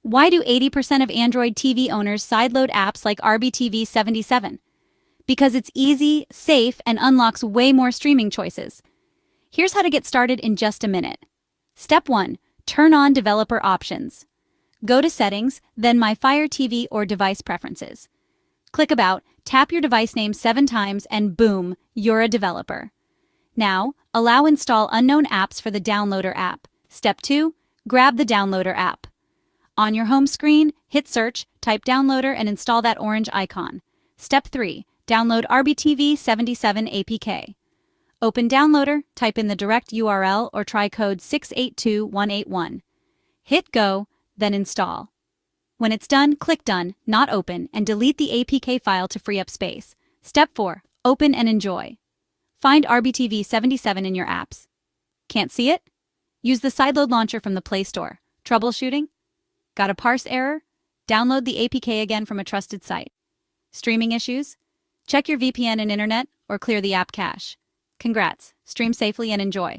Why do 80% of Android TV owners sideload apps like RBTV77? Because it's easy, safe, and unlocks way more streaming choices. Here's how to get started in just a minute. Step 1. Turn on developer options. Go to Settings, then My Fire TV or Device Preferences. Click About, tap your device name 7 times, and boom, you're a developer. Now, allow install unknown apps for the Downloader app. Step 2. Grab the Downloader app. On your home screen, hit Search, type Downloader, and install that orange icon. Step 3. Download RBTV77 APK. Open Downloader, type in the direct URL or try code 682181. Hit Go, then install. When it's done, click Done, not Open, and delete the APK file to free up space. Step 4. Open and enjoy. Find RBTV77 in your apps. Can't see it? Use the Sideload Launcher from the Play Store. Troubleshooting? Got a parse error? Download the APK again from a trusted site. Streaming issues? Check your VPN and internet, or clear the app cache. Congrats, stream safely and enjoy.